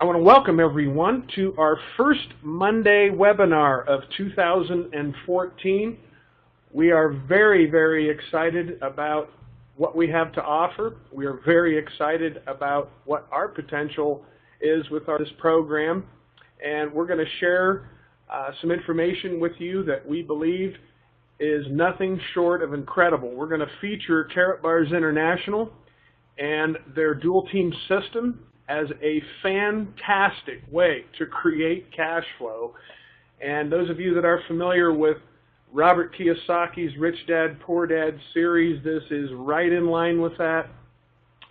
I want to welcome everyone to our first Monday webinar of 2014. We are very, very excited about what we have to offer. We are very excited about what our potential is with this program, and we're going to share some information with you that we believe is nothing short of incredible. We're going to feature Karatbars International and their dual team system as a fantastic way to create cash flow. And those of you that are familiar with Robert Kiyosaki's Rich Dad, Poor Dad series, this is right in line with that.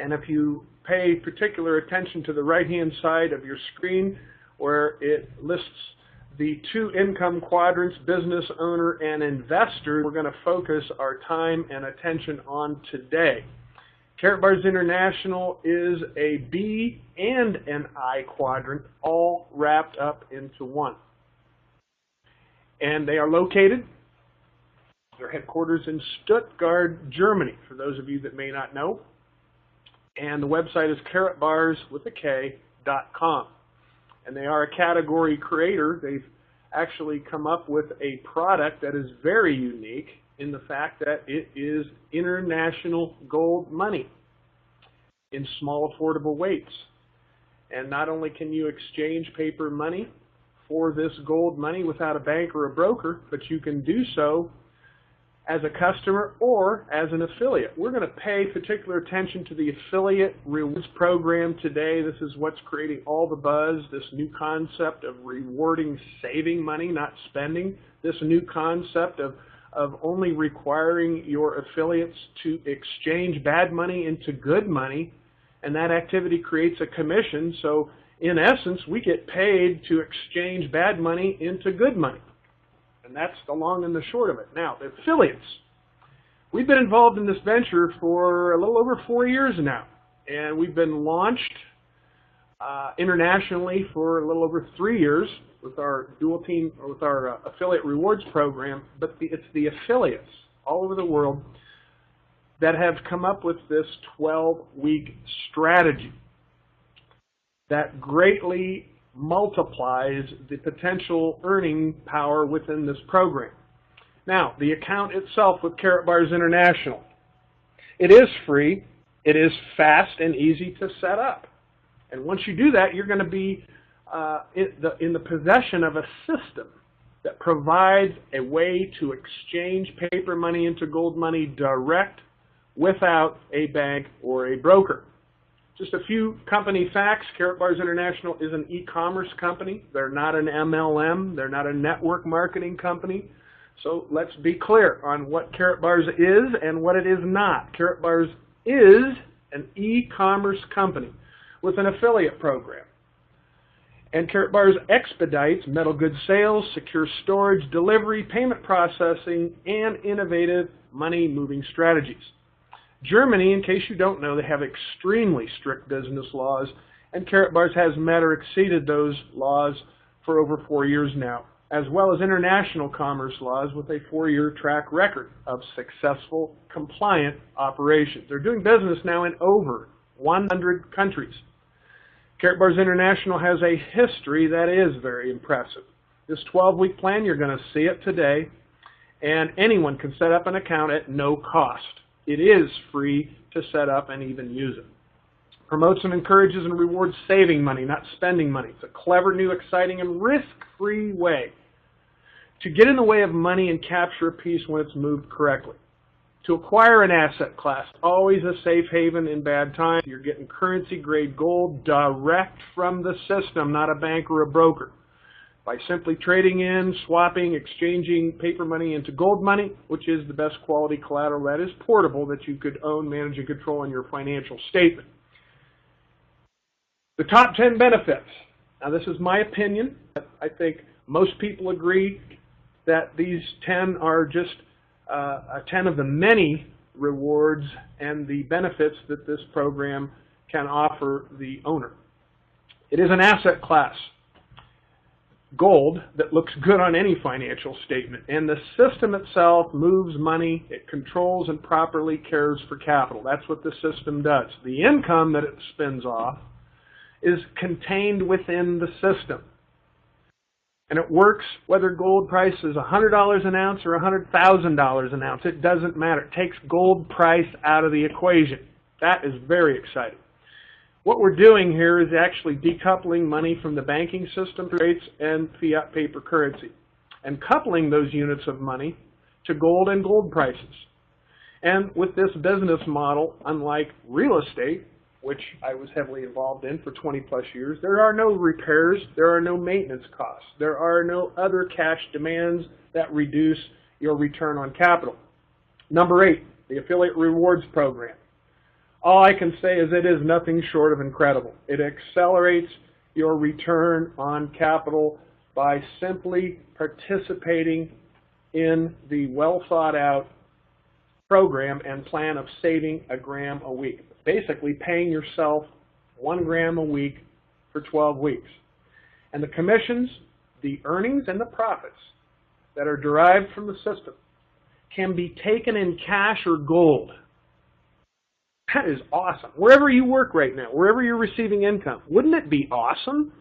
And if you pay particular attention to the right-hand side of your screen where it lists the two income quadrants, business owner and investor, we're going to focus our time and attention on today. Karatbars International is a B and an I quadrant, all wrapped up into one. And they are located, their headquarters in Stuttgart, Germany, for those of you that may not know. And the website is karatbars.com. And they are a category creator. They've actually come up with a product that is very unique in the fact that it is international gold money in small affordable weights. And not only can you exchange paper money for this gold money without a bank or a broker, but you can do so as a customer or as an affiliate. We're going to pay particular attention to the affiliate rewards program today. This is what's creating all the buzz, this new concept of rewarding saving money, not spending, this new concept of only requiring your affiliates to exchange bad money into good money, and that activity creates a commission. So in essence, we get paid to exchange bad money into good money. And that's the long and the short of it. Now, the affiliates. We've been involved in this venture for a little over 4 years now, and we've been launched internationally for a little over 3 years with our dual team, or with our affiliate rewards program. But it's the affiliates all over the world that have come up with this 12-week strategy that greatly multiplies the potential earning power within this program. Now, the account itself with Karatbars International, it is free, it is fast and easy to set up. And once you do that, you're going to be in the possession of a system that provides a way to exchange paper money into gold money direct without a bank or a broker. Just a few company facts. Karatbars International is an e-commerce company. They're not an MLM. They're not a network marketing company. So let's be clear on what Karatbars is and what it is not. Karatbars is an e-commerce company with an affiliate program. And Karatbars expedites metal goods sales, secure storage, delivery, payment processing, and innovative money moving strategies. Germany, in case you don't know, they have extremely strict business laws, and Karatbars has met or exceeded those laws for over 4 years now, as well as international commerce laws with a 4-year track record of successful, compliant operations. They're doing business now in over 100 countries. Karatbars International has a history that is very impressive. This 12-week plan, you're going to see it today, and anyone can set up an account at no cost. It is free to set up and even use it. Promotes and encourages and rewards saving money, not spending money. It's a clever, new, exciting, and risk-free way to get in the way of money and capture a piece when it's moved correctly. To acquire an asset class, always a safe haven in bad times. You're getting currency-grade gold direct from the system, not a bank or a broker. By simply trading in, swapping, exchanging paper money into gold money, which is the best quality collateral that is portable that you could own, manage, and control in your financial statement. The top 10 benefits. Now, this is my opinion. I think most people agree that these 10 are just 10 of the many rewards and the benefits that this program can offer the owner. It is an asset class, gold, that looks good on any financial statement, and the system itself moves money, it controls and properly cares for capital. That's what the system does. The income that it spins off is contained within the system. And it works whether gold price is $100 an ounce or $100,000 an ounce. It doesn't matter. It takes gold price out of the equation. That is very exciting. What we're doing here is actually decoupling money from the banking system rates and fiat paper currency, and coupling those units of money to gold and gold prices. And with this business model, unlike real estate, which I was heavily involved in for 20 plus years, there are no repairs, there are no maintenance costs, there are no other cash demands that reduce your return on capital. Number 8, the affiliate rewards program. All I can say is it is nothing short of incredible. It accelerates your return on capital by simply participating in the well thought out program and plan of saving a gram a week. Basically paying yourself 1 gram a week for 12 weeks. And the commissions, the earnings, and the profits that are derived from the system can be taken in cash or gold. That is awesome. Wherever you work right now, wherever you're receiving income, wouldn't it be awesome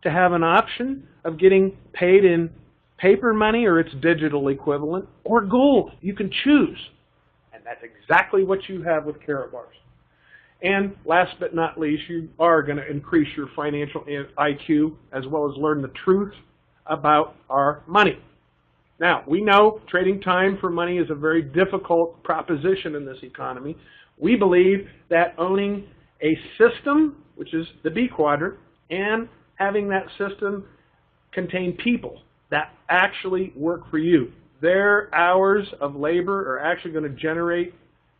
to have an option of getting paid in paper money or its digital equivalent, or gold? You can choose. And that's exactly what you have with Karatbars. And last but not least, you are going to increase your financial IQ as well as learn the truth about our money. Now, we know trading time for money is a very difficult proposition in this economy. We believe that owning a system, which is the B quadrant, and having that system contain people that actually work for you. Their hours of labor are actually going to generate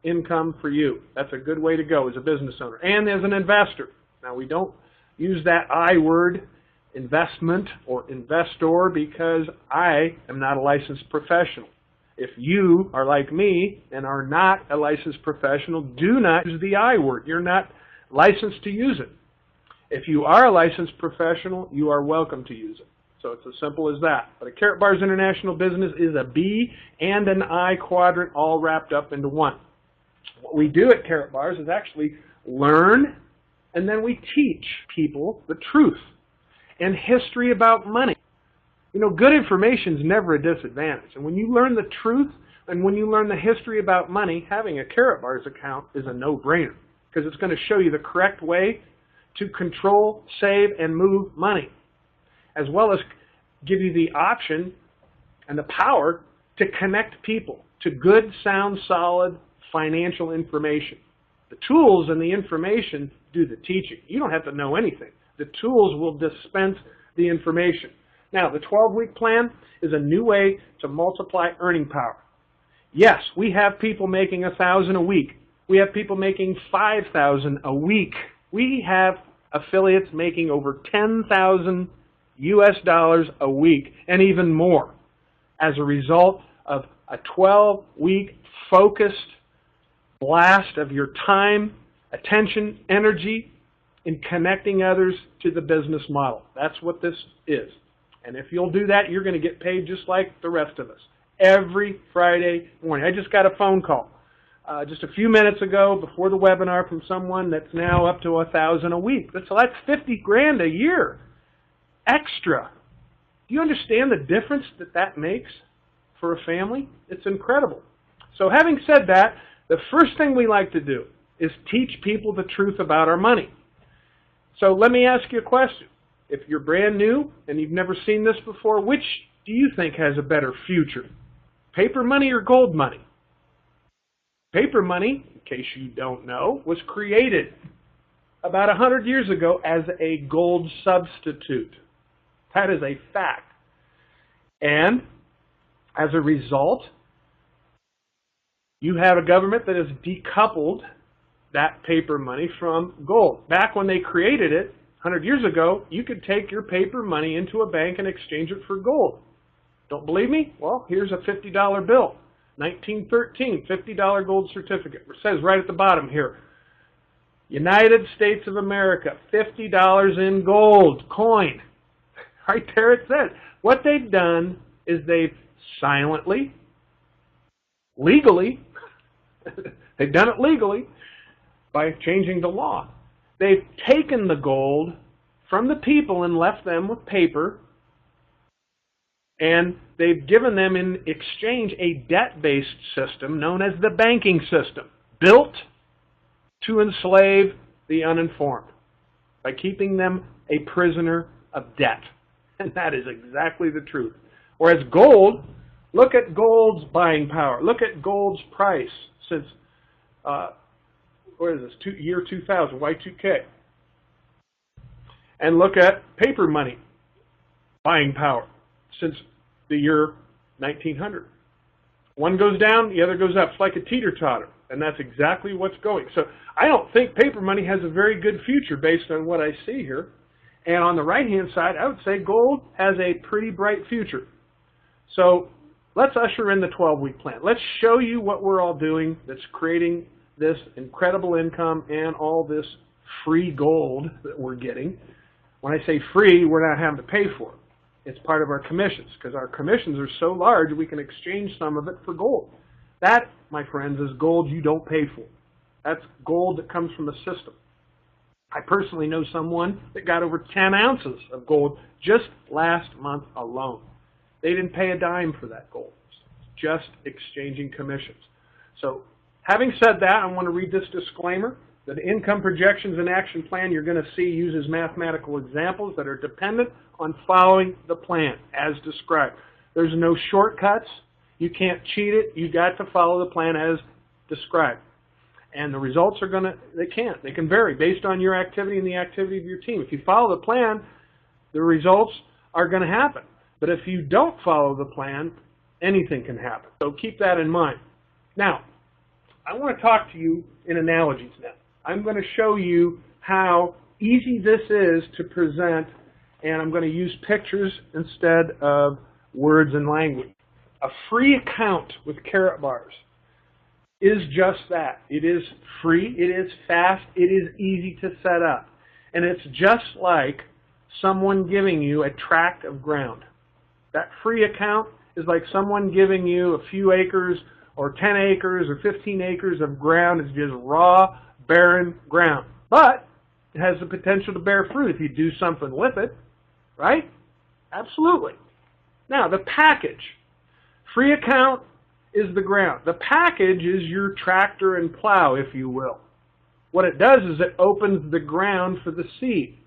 income for you. That's a good way to go as a business owner and as an investor. Now, we don't use that I word, investment or investor, because I am not a licensed professional. If you are like me and are not a licensed professional, do not use the I word. You're not licensed to use it. If you are a licensed professional, you are welcome to use it. So it's as simple as that. But a Karatbars International business is a B and an I quadrant all wrapped up into one. What we do at Karatbars is actually learn, and then we teach people the truth and history about money. You know, good information is never a disadvantage. And when you learn the truth and when you learn the history about money, having a Karatbars account is a no-brainer, because it's going to show you the correct way to control, save, and move money, as well as give you the option and the power to connect people to good, sound, solid financial information. The tools and the information do the teaching. You don't have to know anything. The tools will dispense the information. Now, the 12-week plan is a new way to multiply earning power. Yes, we have people making $1,000 a week. We have people making $5,000 a week. We have affiliates making over $10,000 US a week and even more as a result of a 12-week focused blast of your time, attention, energy in connecting others to the business model. That's what this is. And if you'll do that, you're going to get paid just like the rest of us every Friday morning. I just got a phone call just a few minutes ago before the webinar from someone that's now up to $1,000 a week. So that's 50 grand a year extra. Do you understand the difference that that makes for a family? It's incredible. So having said that, the first thing we like to do is teach people the truth about our money. So let me ask you a question. If you're brand new and you've never seen this before, which do you think has a better future? Paper money or gold money? Paper money, in case you don't know, was created about 100 years ago as a gold substitute. That is a fact. And as a result, you have a government that has decoupled that paper money from gold. Back when they created it, 100 years ago, you could take your paper money into a bank and exchange it for gold. Don't believe me? Well, here's a $50 bill. 1913, $50 gold certificate. It says right at the bottom here, United States of America, $50 in gold coin. Right there it says. What they've done is they've silently, legally, they've done it legally by changing the law. They've taken the gold from the people and left them with paper, and they've given them in exchange a debt-based system known as the banking system, built to enslave the uninformed by keeping them a prisoner of debt. And that is exactly the truth. Whereas gold, look at gold's buying power. Look at gold's price since, what is this, year 2000, Y2K. And look at paper money buying power since the year 1900. One goes down, the other goes up. It's like a teeter-totter, and that's exactly what's going. So I don't think paper money has a very good future based on what I see here. And on the right-hand side, I would say gold has a pretty bright future. So let's usher in the 12-week plan. Let's show you what we're all doing that's creating this incredible income and all this free gold that we're getting. When I say free, we're not having to pay for it. It's part of our commissions, because our commissions are so large we can exchange some of it for gold. That, my friends, is gold you don't pay for. That's gold that comes from a system. I personally know someone that got over 10 ounces of gold just last month alone. They didn't pay a dime for that gold, just exchanging commissions. So having said that, I want to read this disclaimer. The income projections and action plan you're going to see uses mathematical examples that are dependent on following the plan as described. There's no shortcuts. You can't cheat it. You got to follow the plan as described. And the results are going to, they can vary based on your activity and the activity of your team. If you follow the plan, the results are going to happen. But if you don't follow the plan, anything can happen. So keep that in mind. Now, I want to talk to you in analogies now. I'm going to show you how easy this is to present, and I'm going to use pictures instead of words and language. A free account with Karatbars is just that. It is free, it is fast, it is easy to set up. And it's just like someone giving you a tract of ground. That free account is like someone giving you a few acres or 10 acres or 15 acres of ground. It's just raw, barren ground. But it has the potential to bear fruit if you do something with it, right? Absolutely. Now, the package. Free account is the ground. The package is your tractor and plow, if you will. What it does is it opens the ground for the seed.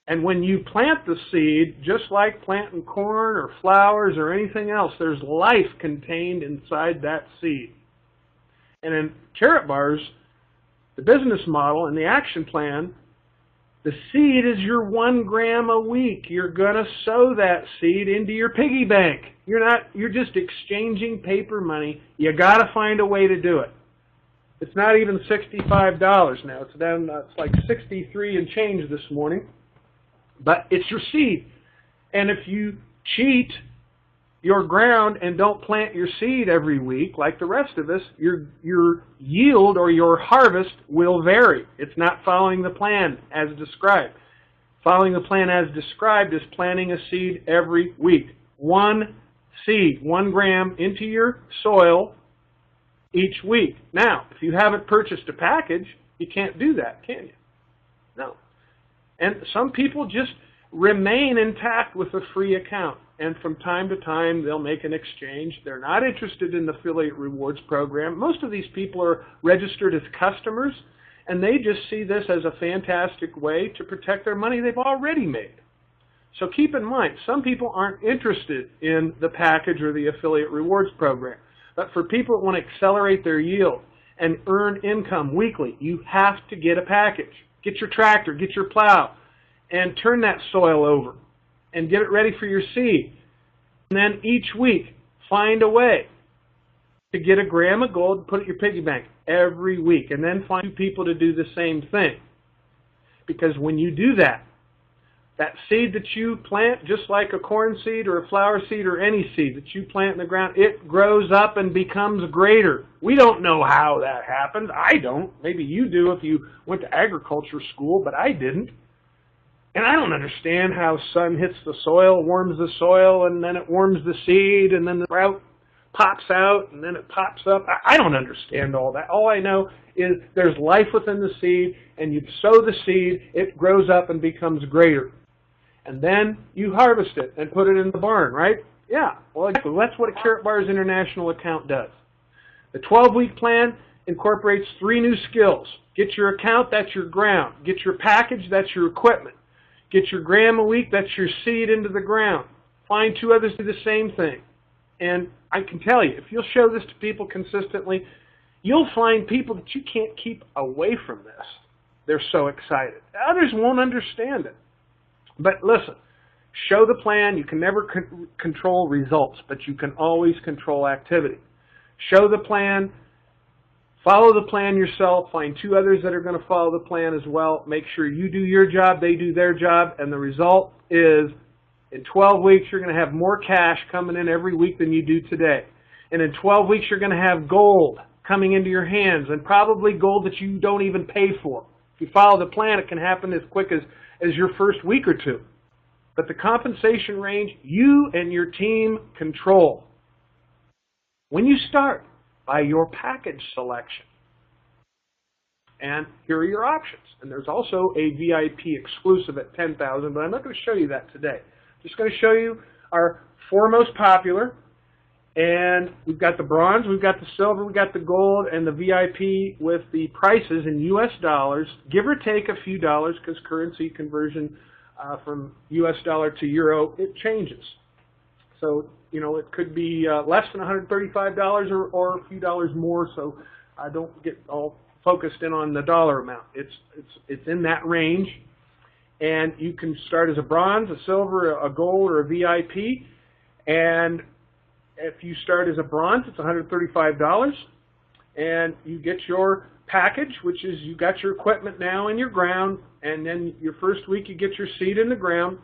And when you plant the seed, just like planting corn or flowers or anything else, there's life contained inside that seed. And in Karatbars, the business model and the action plan, the seed is your 1 gram a week. You're going to sow that seed into your piggy bank. You're just exchanging paper money. You got to find a way to do it. It's not even $65 now. It's down, it's like 63 and change this morning. But it's your seed. And if you cheat your ground and don't plant your seed every week, like the rest of us, your yield or your harvest will vary. It's not following the plan as described. Following the plan as described is planting a seed every week. 1 seed, 1 gram into your soil each week. Now, if you haven't purchased a package, you can't do that, can you? No. And some people just remain intact with a free account. And from time to time, they'll make an exchange. They're not interested in the affiliate rewards program. Most of these people are registered as customers, and they just see this as a fantastic way to protect their money they've already made. So keep in mind, some people aren't interested in the package or the affiliate rewards program. But for people that want to accelerate their yield and earn income weekly, you have to get a package. Get your tractor, get your plow, and turn that soil over and get it ready for your seed. And then each week, find a way to get 1 gram of gold and put it in your piggy bank every week. And then find 2 people to do the same thing. Because when you do that, that seed that you plant, just like a corn seed or a flower seed or any seed that you plant in the ground, it grows up and becomes greater. We don't know how that happens. I don't. Maybe you do if you went to agriculture school, but I didn't. And I don't understand how sun hits the soil, warms the soil, and then it warms the seed, and then the sprout pops out and then it pops up. I don't understand all that. All I know is there's life within the seed, and you sow the seed, it grows up and becomes greater. And then you harvest it and put it in the barn, right? Yeah, well, exactly. That's what a Karatbars International account does. The 12-week plan incorporates 3 new skills. Get your account, that's your ground. Get your package, that's your equipment. Get your gram a week, that's your seed into the ground. Find 2 others do the same thing. And I can tell you, if you'll show this to people consistently, you'll find people that you can't keep away from this. They're so excited. Others won't understand it. But listen, show the plan. You can never control results, but you can always control activity. Show the plan. Follow the plan yourself. Find 2 others that are going to follow the plan as well. Make sure you do your job, they do their job, and the result is in 12 weeks you're going to have more cash coming in every week than you do today. And in 12 weeks you're going to have gold coming into your hands, and probably gold that you don't even pay for. If you follow the plan, it can happen as quick as your first week or 2. But the compensation range, you and your team control. When you start, by your package selection. And here are your options. And there's also a VIP exclusive at $10,000, but I'm not going to show you that today. I'm just going to show you our 4 most popular. And we've got the bronze, we've got the silver, we've got the gold, and the VIP with the prices in US dollars, give or take a few dollars, because currency conversion from US dollar to euro, it changes. So, you know, it could be less than $135 or a few dollars more, so I don't get all focused in on the dollar amount. It's in that range, and you can start as a bronze, a silver, a gold, or a VIP, and if you start as a bronze, it's $135, and you get your package, which is you got your equipment now in your ground, and then your first week you get your seed in the ground,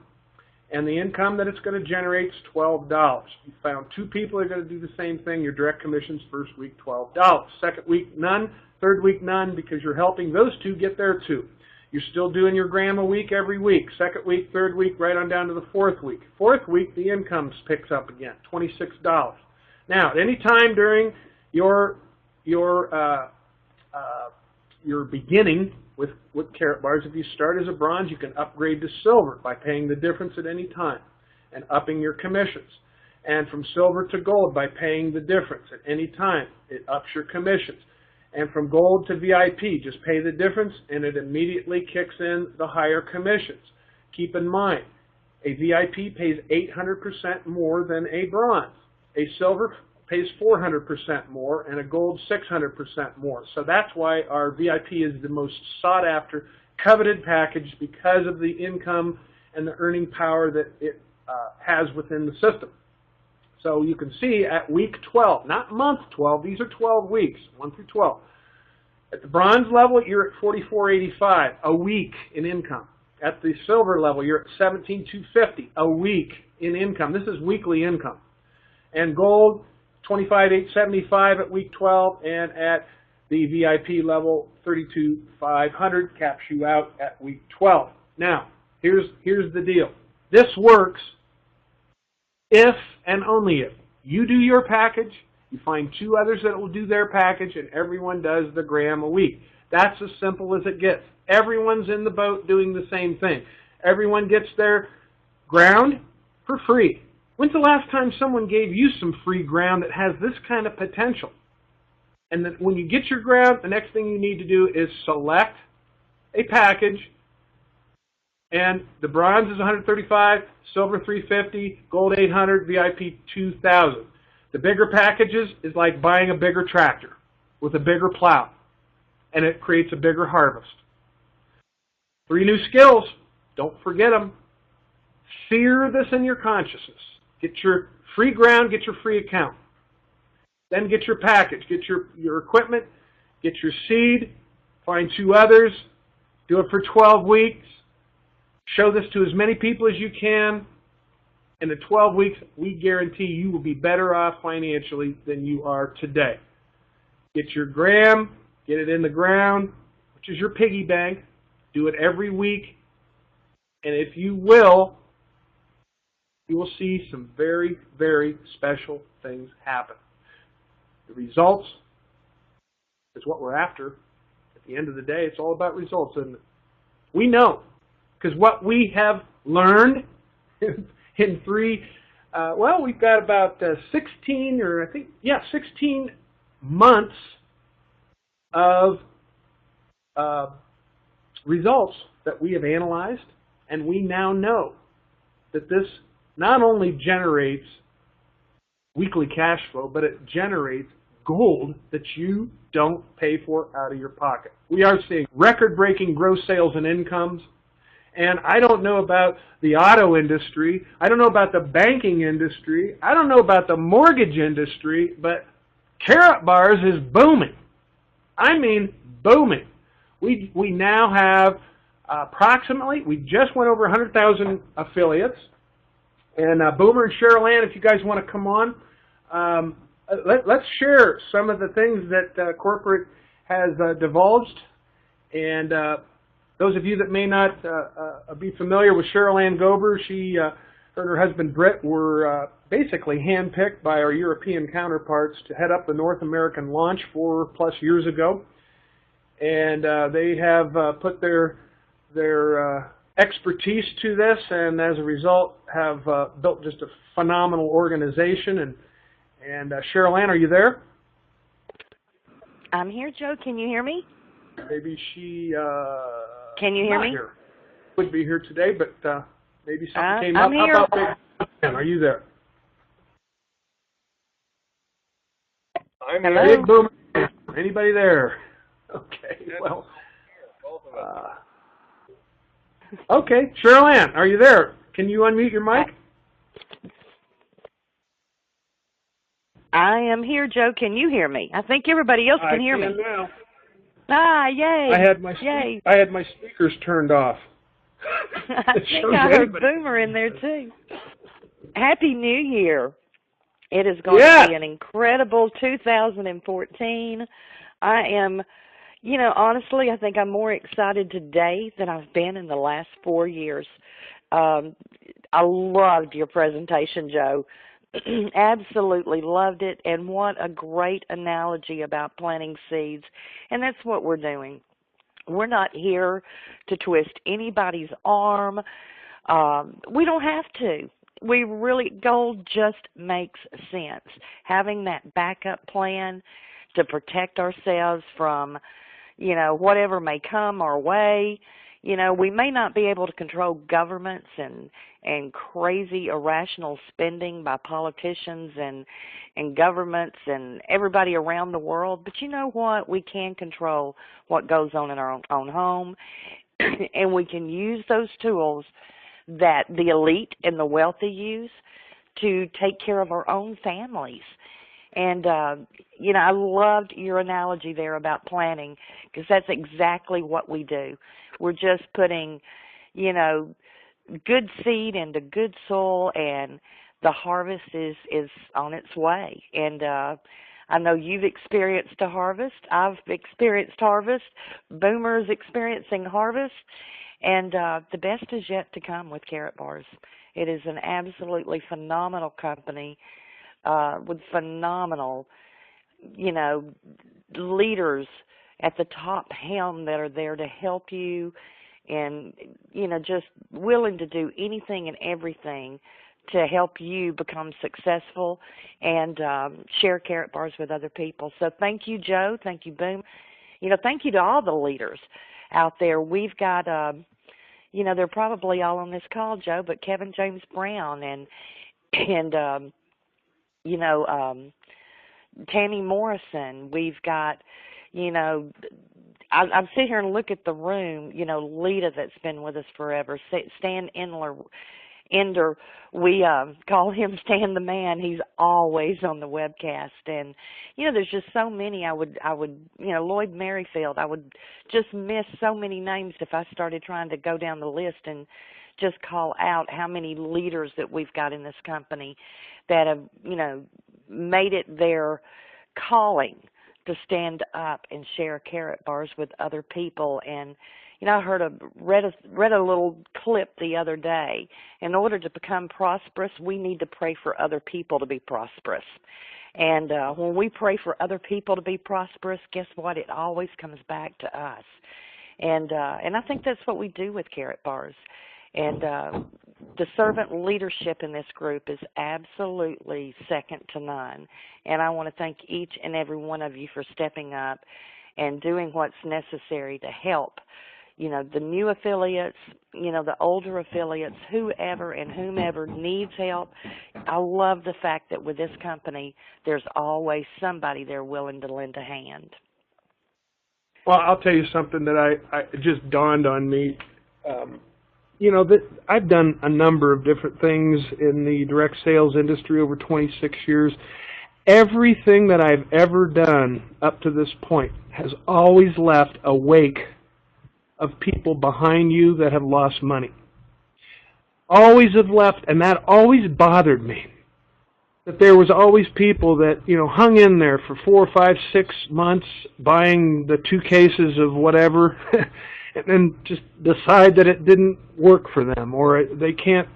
and the income that it's going to generate is $12. You found 2 people that are going to do the same thing. Your direct commissions first week, $12. Second week, none. Third week, none, because you're helping those 2 get there too. You're still doing your gram a week every week. Second week, third week, right on down to the 4th week. 4th week, the income picks up again, $26. Now, at any time during your beginning with Karatbars, if you start as a bronze, you can upgrade to silver by paying the difference at any time and upping your commissions. And from silver to gold by paying the difference at any time. It ups your commissions. And from gold to VIP, just pay the difference and it immediately kicks in the higher commissions. Keep in mind, a VIP pays 800% more than a bronze. A silver pays 400% more, and a gold 600% more. So that's why our VIP is the most sought after, coveted package, because of the income and the earning power that it has within the system. So you can see at week 12, not month 12, these are 12 weeks, 1 through 12. At the bronze level, you're at $44.85 a week in income. At the silver level, you're at $17,250 a week in income. This is weekly income. And gold, $25,875 at week 12, and at the VIP level, $32,500 caps you out at week 12. Now, here's the deal. This works if and only if you do your package, you find 2 others that will do their package, and everyone does the gram a week. That's as simple as it gets. Everyone's in the boat doing the same thing. Everyone gets their ground for free. When's the last time someone gave you some free ground that has this kind of potential? And then when you get your ground, the next thing you need to do is select a package. And the bronze is $135, silver $350, gold $800, VIP $2,000. The bigger packages is like buying a bigger tractor with a bigger plow, and it creates a bigger harvest. 3 new skills, don't forget them. Sear this in your consciousness. Get your free ground, get your free account. Then get your package, get your equipment, get your seed, find 2 others, do it for 12 weeks, show this to as many people as you can. In the 12 weeks, we guarantee you will be better off financially than you are today. Get your gram, get it in the ground, which is your piggy bank. Do it every week, and if you will see some very, very special things happen. The results is what we're after. At the end of the day, it's all about results. And we know, because what we have learned in we've got about 16 months of results that we have analyzed, and we now know that this not only generates weekly cash flow, but it generates gold that you don't pay for out of your pocket. We are seeing record-breaking gross sales and incomes, and I don't know about the auto industry, I don't know about the banking industry, I don't know about the mortgage industry, but Karatbars is booming. I mean booming. We now have approximately, we just went over 100,000 affiliates. And Boomer and Cheryl Ann, if you guys want to come on, let's share some of the things that corporate has divulged. And those of you that may not be familiar with Cheryl Ann Gober, she, her and her husband Britt were basically handpicked by our European counterparts to head up the North American launch 4+ years ago. And they have put their expertise to this, and as a result have built just a phenomenal organization. And Cheryl Ann, are you there? I'm here, Joe. Can you hear me? Maybe she can you hear me? Here. Would be here today, but maybe something came I'm up. here. How about Big Boom? Are you there? I'm Hello? here. Big Boom. Anybody there? Okay. Well. Okay, Cheryl Ann, are you there? Can you unmute your mic? I am here, Joe. Can you hear me? I think everybody else can hear me. I can now. Ah, yay! I had my speakers turned off. I think I heard Boomer in there too. Happy New Year! It is going to be an incredible 2014. I am, honestly, I think I'm more excited today than I've been in the last 4 years. I loved your presentation, Joe. Absolutely loved it, and what a great analogy about planting seeds. And that's what we're doing. We're not here to twist anybody's arm. We don't have to. Gold just makes sense. Having that backup plan to protect ourselves from, whatever may come our way. We may not be able to control governments and crazy irrational spending by politicians and governments and everybody around the world, but you know what? We can control what goes on in our own home, and we can use those tools that the elite and the wealthy use to take care of our own families. And, I loved your analogy there about planting, because that's exactly what we do. We're just putting, good seed into good soil, and the harvest is on its way. And I know you've experienced a harvest. I've experienced harvest. Boomer's experiencing harvest. And the best is yet to come with Karatbars. It is an absolutely phenomenal company with phenomenal, leaders at the top helm that are there to help you and, just willing to do anything and everything to help you become successful and share Karatbars with other people. So thank you, Joe. Thank you, Boom. Thank you to all the leaders out there. We've got, they're probably all on this call, Joe, but Kevin James Brown and Tammy Morrison. We've got, I sit here and look at the room, Lita that's been with us forever, Stan Ender, we call him Stan the Man. He's always on the webcast. And, there's just so many I would Lloyd Merrifield, I would just miss so many names if I started trying to go down the list and just call out how many leaders that we've got in this company that have, made it their calling to stand up and share Karatbars with other people. And, I read a little clip the other day. In order to become prosperous, we need to pray for other people to be prosperous. And when we pray for other people to be prosperous, guess what? It always comes back to us. And I think that's what we do with Karatbars. And the servant leadership in this group is absolutely second to none. And I want to thank each and every one of you for stepping up and doing what's necessary to help, the new affiliates, the older affiliates, whoever and whomever needs help. I love the fact that with this company, there's always somebody there willing to lend a hand. Well, I'll tell you something that I just dawned on me. That I've done a number of different things in the direct sales industry over 26 years. Everything that I've ever done up to this point has always left a wake of people behind you that have lost money. Always have left, and that always bothered me. That there was always people that, hung in there for 4, 5, 6 months buying the 2 cases of whatever and then just decide that it didn't work for them, or they can't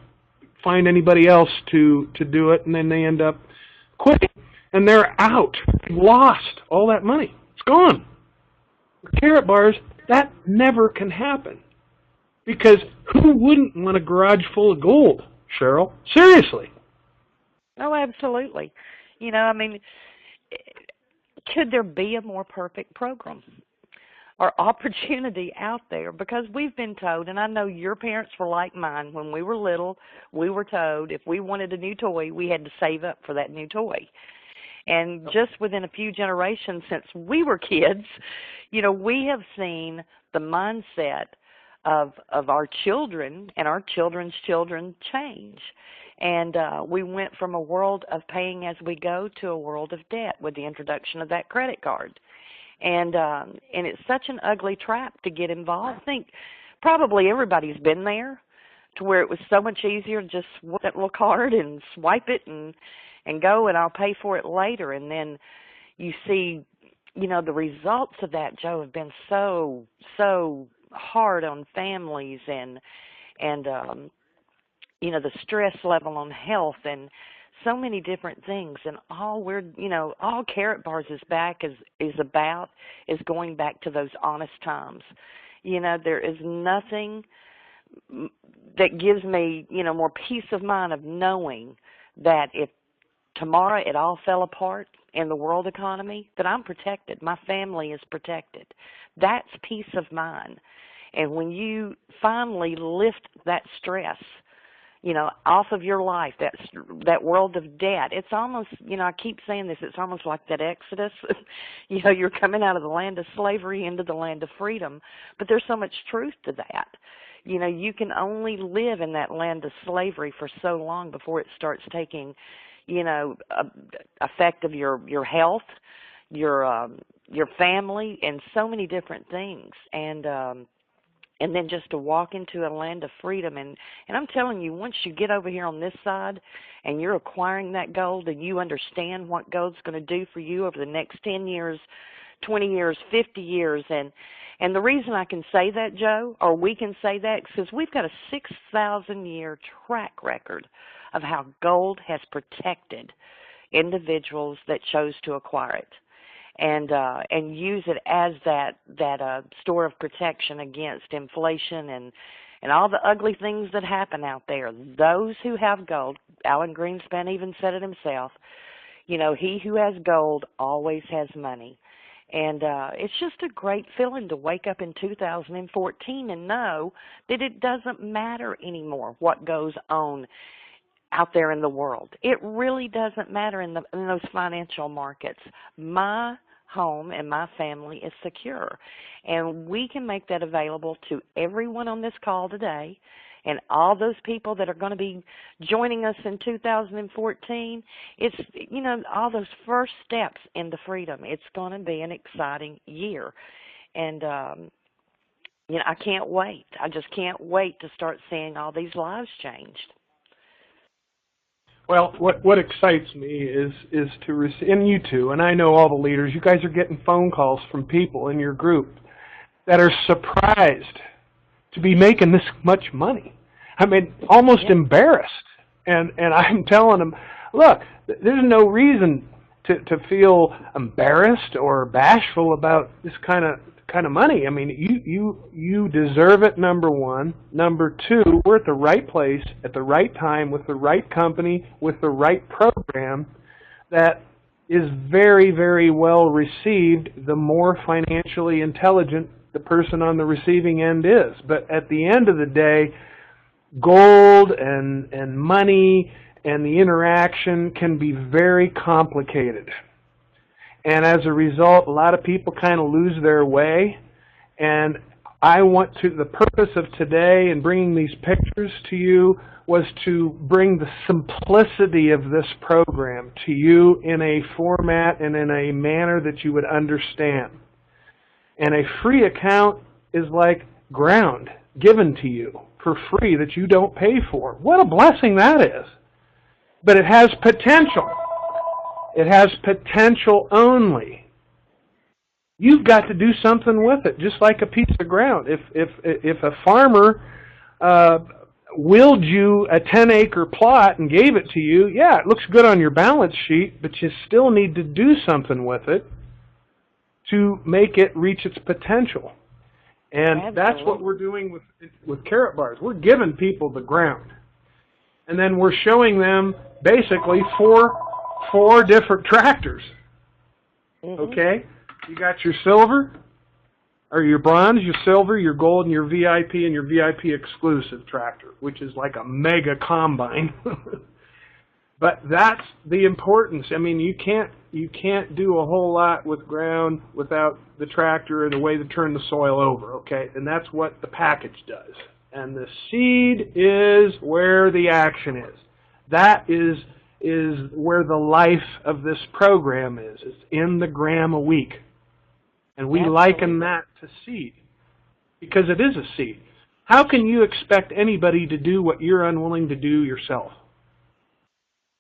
find anybody else to do it, and then they end up quitting. And they're out. Lost all that money. It's gone. With Karatbars, that never can happen. Because who wouldn't want a garage full of gold, Cheryl? Seriously. Oh, absolutely. Could there be a more perfect program or opportunity out there? Because we've been told, and I know your parents were like mine, when we were little, we were told if we wanted a new toy, we had to save up for that new toy. And just within a few generations since we were kids, we have seen the mindset of our children and our children's children change. And we went from a world of paying as we go to a world of debt with the introduction of that credit card. And it's such an ugly trap to get involved. I think probably everybody's been there, to where it was so much easier to just swipe that little card and swipe it and go, and I'll pay for it later. And then you see, the results of that, Joe, have been so hard on families and the stress level on health and so many different things. And all Karatbars is going back to those honest times. There is nothing that gives me, more peace of mind of knowing that if tomorrow it all fell apart in the world economy, that I'm protected. My family is protected. That's peace of mind. And when you finally lift that stress, off of your life, that world of debt, it's almost, I keep saying this, it's almost like that Exodus. You're coming out of the land of slavery into the land of freedom. But there's so much truth to that. You can only live in that land of slavery for so long before it starts taking, effect of your health, your family, and so many different things. And then just to walk into a land of freedom. And I'm telling you, once you get over here on this side and you're acquiring that gold and you understand what gold's going to do for you over the next 10 years, 20 years, 50 years, and the reason I can say that, Joe, or we can say that, is because we've got a 6,000-year track record of how gold has protected individuals that chose to acquire it. And use it as that store of protection against inflation and all the ugly things that happen out there. Those who have gold, Alan Greenspan even said it himself, he who has gold always has money. And it's just a great feeling to wake up in 2014 and know that it doesn't matter anymore what goes on out there in the world. It really doesn't matter in those financial markets. My home and my family is secure, and we can make that available to everyone on this call today and all those people that are going to be joining us in 2014. It's, all those first steps into freedom. It's going to be an exciting year, and I can't wait. I just can't wait to start seeing all these lives changed. Well, what excites me is to receive, and you too, and I know all the leaders, you guys are getting phone calls from people in your group that are surprised to be making this much money. I mean, almost embarrassed. And I'm telling them, look, there's no reason to feel embarrassed or bashful about this kind of money. I mean, you deserve it, number one. Number two, we're at the right place at the right time with the right company with the right program that is very, very well received the more financially intelligent the person on the receiving end is. But at the end of the day, gold and money and the interaction can be very complicated. And as a result, a lot of people kind of lose their way. And the purpose of today and bringing these pictures to you was to bring the simplicity of this program to you in a format and in a manner that you would understand. And a free account is like ground given to you for free that you don't pay for. What a blessing that is. But it has potential. It has potential only. You've got to do something with it, just like a piece of ground. If a farmer willed you a 10-acre plot and gave it to you, yeah, it looks good on your balance sheet, but you still need to do something with it to make it reach its potential. And that's what we're doing with Karatbars. We're giving people the ground. And then we're showing them basically four different tractors. Okay? You got your silver, or your bronze, your silver, your gold, and your VIP, and your VIP exclusive tractor, which is like a mega combine. But that's the importance. I mean, you can't do a whole lot with ground without the tractor and the way to turn the soil over, okay? And that's what the package does. And the seed is where the action is. That is where the life of this program is. It's in the gram a week. And we liken that to seed because it is a seed. How can you expect anybody to do what you're unwilling to do yourself?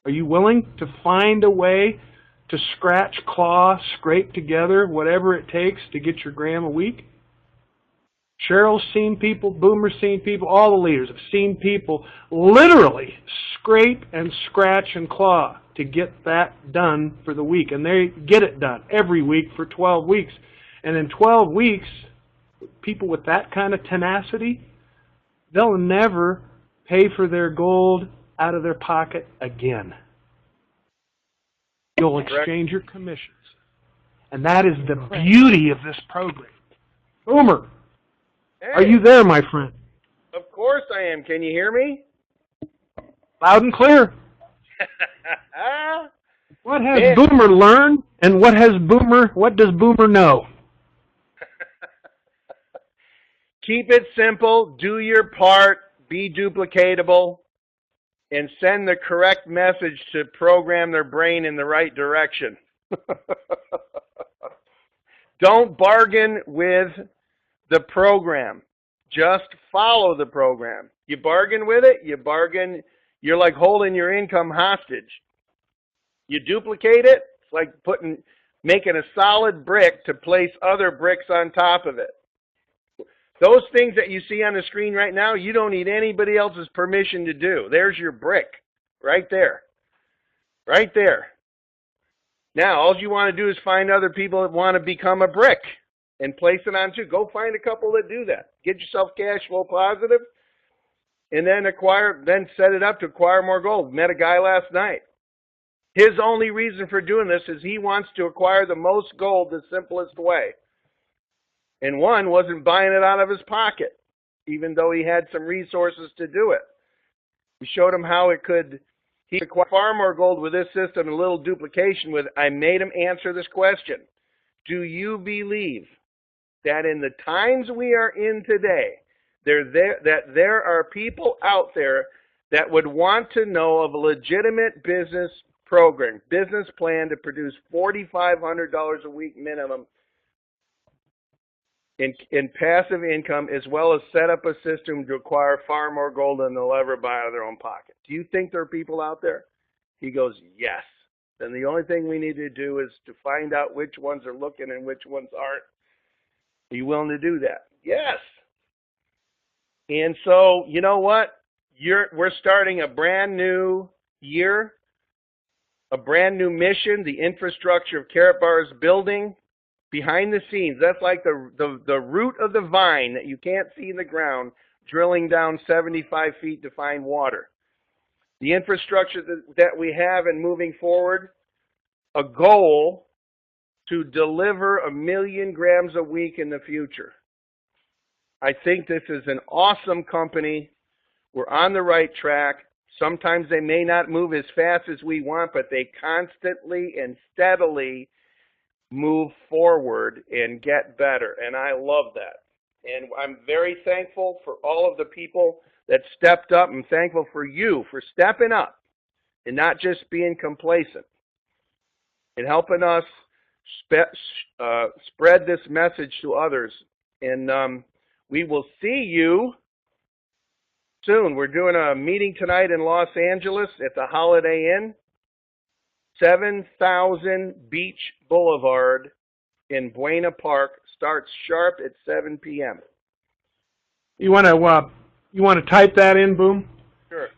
Are you willing to find a way to scratch, claw, scrape together whatever it takes to get your gram a week? Cheryl's seen people, Boomer's seen people, all the leaders have seen people literally scrape and scratch and claw to get that done for the week. And they get it done every week for 12 weeks. And in 12 weeks, people with that kind of tenacity, they'll never pay for their gold out of their pocket again. You'll exchange your commissions. And that is the beauty of this program. Boomer, are you there, my friend? Of course I am. Can you hear me? Loud and clear. What has Boomer learned, and what does Boomer know? Keep it simple, do your part, be duplicatable, and send the correct message to program their brain in the right direction. Don't bargain with the program. Just follow the program. You bargain with it, you're like holding your income hostage. You duplicate it, it's like making a solid brick to place other bricks on top of it. Those things that you see on the screen right now, you don't need anybody else's permission to do. There's your brick, right there. Right there. Now, all you want to do is find other people that want to become a brick and place it on too. Go find a couple that do that. Get yourself cash flow positive, and then set it up to acquire more gold. Met a guy last night. His only reason for doing this is he wants to acquire the most gold the simplest way. And one wasn't buying it out of his pocket, even though he had some resources to do it. We showed him how he could acquire far more gold with this system and a little duplication with. I made him answer this question. Do you believe that in the times we are in today, that there are people out there that would want to know of a legitimate business program, business plan to produce $4,500 a week minimum in passive income, as well as set up a system to acquire far more gold than they'll ever buy out of their own pocket? Do you think there are people out there? He goes, yes. Then the only thing we need to do is to find out which ones are looking and which ones aren't. Are you willing to do that? Yes. And so, you know what? We're starting a brand new year. a brand new mission, the infrastructure of Karatbars building, behind the scenes. That's like the root of the vine that you can't see in the ground, drilling down 75 feet to find water. The infrastructure that we have and moving forward, a goal to deliver 1 million grams a week in the future. I think this is an awesome company. We're on the right track. Sometimes they may not move as fast as we want, but they constantly and steadily move forward and get better. And I love that. And I'm very thankful for all of the people that stepped up. I'm thankful for you for stepping up and not just being complacent and helping us spread this message to others. And we will see you soon. We're doing a meeting tonight in Los Angeles at the Holiday Inn, 7000 Beach Boulevard in Buena Park. Starts sharp at 7 p.m. You want to type that in, Boom? Sure.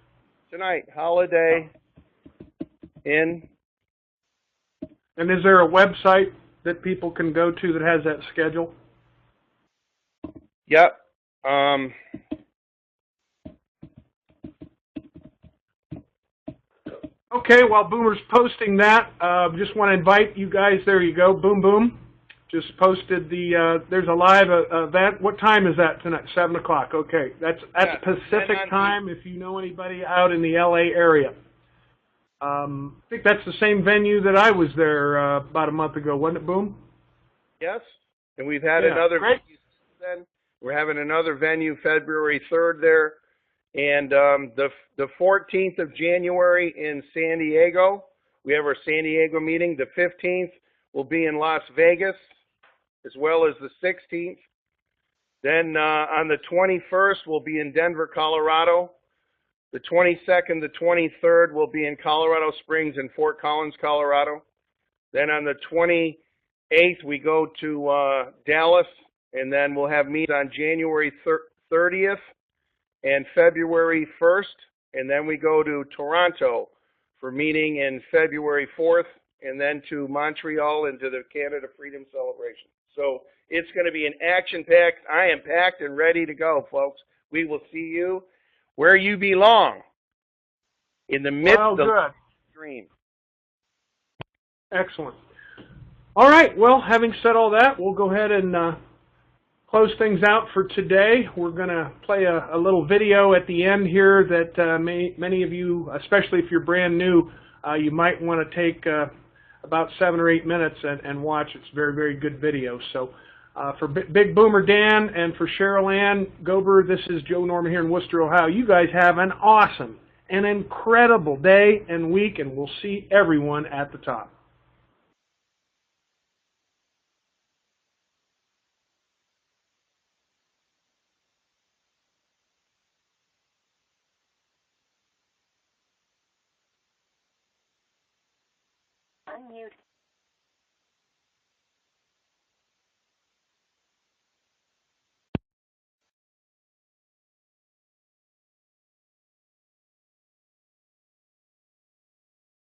Tonight, Holiday Inn. And is there a website that people can go to that has that schedule? Yep. Okay, while Boomer's posting that, just want to invite you guys. There you go. Boom, boom. Just posted there's a live event. What time is that tonight? 7 o'clock. Okay. That's Pacific time if you know anybody out in the LA area. I think that's the same venue that I was there about a month ago, wasn't it, Boom? Yes. And we've had another venue since then. We're having another venue February 3rd there. And the 14th of January in San Diego, we have our San Diego meeting. The 15th will be in Las Vegas, as well as the 16th. Then on the 21st, we'll be in Denver, Colorado. The 22nd, the 23rd, will be in Colorado Springs and Fort Collins, Colorado. Then on the 28th, we go to Dallas, and then we'll have meetings on January 30th. And February 1st, and then we go to Toronto for meeting in February 4th, and then to Montreal and to the Canada Freedom Celebration. So it's going to be an action-packed. I am packed and ready to go, folks. We will see you where you belong, in the midst of the dream. Excellent. All right, well, having said all that, we'll go ahead and close things out for today. We're going to play a little video at the end here that many of you, especially if you're brand new, you might want to take about 7 or 8 minutes and watch. It's a very, very good video. So for Big Boomer Dan and for Cheryl Ann Gober, this is Joe Norman here in Worcester, Ohio. You guys have an awesome, an incredible day and week, and we'll see everyone at the top. Unmute.